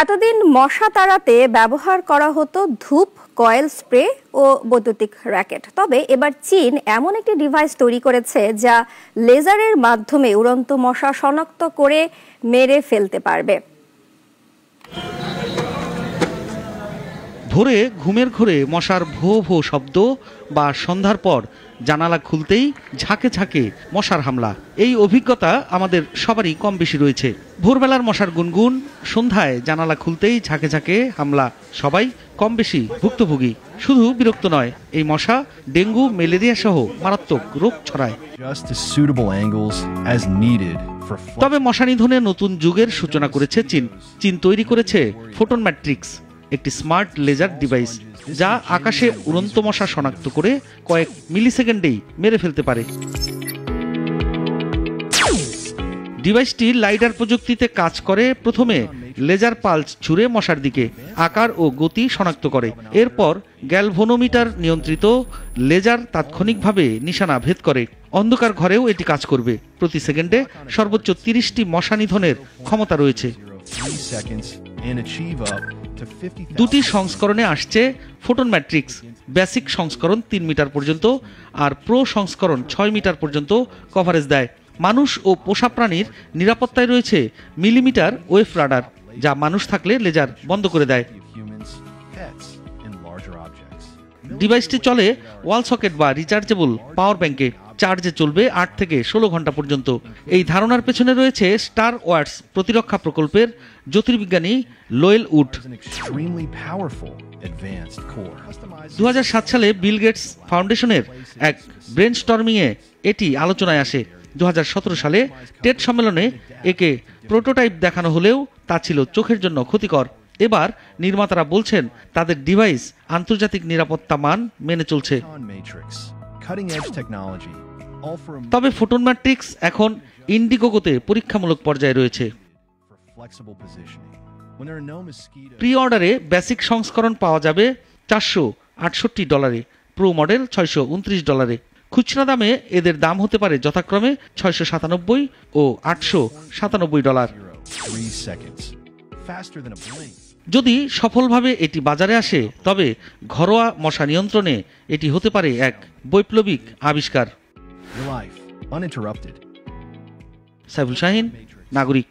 এতদিন মশা তাড়াতে ব্যবহার করা হতো ধূপ, কয়েল স্প্রে ও বৈদ্যুতিক র্যাকেট। তবে এবার চীন এমন একটি ডিভাইস তৈরি করেছে যা লেজারের মাধ্যমে উড়ন্ত মশা শনাক্ত করে মেরে ফেলতে পারবে। ভোরে ঘুমের ঘোরে মশার ভো ভো শব্দ বা সন্ধ্যার পর জানালা খুলতেই ঝাঁকে ঝাঁকে মশার হামলা, এই অভিজ্ঞতা আমাদের সবারই কম বেশি রয়েছে। ভোরবেলার মশার গুনগুন, সন্ধ্যায় জানালা খুলতেই ঝাঁকে ঝাঁকে হামলা, সবাই কম বেশি ভুক্তভোগী। শুধু বিরক্ত নয়, এই মশা ডেঙ্গু, ম্যালেরিয়া সহ মারাত্মক রোগ ছড়ায়। তবে মশা নিধনে নতুন যুগের সূচনা করেছে চীন তৈরি করেছে ফোটন ম্যাট্রিক্স, একটি স্মার্ট লেজার ডিভাইস যা আকাশে উড়ন্ত মশা শনাক্ত করে কয়েক মিলিসেকেন্ডেই মেরে ফেলতে পারে। ডিভাইসটি লাইডার প্রযুক্তিতে কাজ করে। প্রথমে লেজার পালস ছুড়ে মশার দিকে আকার ও গতি শনাক্ত করে, এরপর গ্যালভানোমিটার নিয়ন্ত্রিত লেজার তাৎক্ষণিকভাবে নিশানা ভেদ করে। অন্ধকার ঘরেও এটি কাজ করবে। প্রতি সেকেন্ডে সর্বোচ্চ 30টি মশা নিধনের ক্ষমতা রয়েছে। দুটি সংস্করণে আসছে ফোটন ম্যাট্রিক্স। বেসিক সংস্করণ 3 মিটার পর্যন্ত আর প্রো সংস্করণ 6 মিটার পর্যন্ত কভারেজ দেয়। মানুষ ও পোষা প্রাণীর নিরাপত্তায় রয়েছে মিলিমিটার ওয়েভ রাডার, যা মানুষ থাকলে লেজার বন্ধ করে দেয়। ডিভাইসটি চলে ওয়াল সকেট বা রিচার্জেবল পাওয়ার ব্যাংকে। চার্জে চলবে 8 থেকে 16 ঘন্টা পর্যন্ত। এই ধারণার পেছনে রয়েছে স্টার ওয়ার্স প্রতিরক্ষা প্রকল্পের জ্যোতির্বিজ্ঞানী লোয়েল উড। 2007 সালে বিল গেটস ফাউন্ডেশনের এক ব্রেনস্টর্মিংয়ে এটি আলোচনায় আসে। 2017 সালে টেট সম্মেলনে একে প্রোটোটাইপ দেখানো হলেও তা ছিল চোখের জন্য ক্ষতিকর। এবার নির্মাতারা বলছেন তাদের ডিভাইস আন্তর্জাতিক নিরাপত্তা মান মেনে চলছে। তবে ফোটন ম্যাট্রিক্স এখন ইন্ডিগোগোতে পরীক্ষামূলক পর্যায়ে রয়েছে। প্রি অর্ডারে বেসিক সংস্করণ পাওয়া যাবে $468, প্রো মডেল $629। খুচরা দামে এদের দাম হতে পারে যথাক্রমে $697 ও $897। যদি সফলভাবে এটি বাজারে আসে, তবে ঘরোয়া মশা নিয়ন্ত্রণে এটি হতে পারে এক বৈপ্লবিক আবিষ্কার। সাইফুল শাহিন, নাগরিক।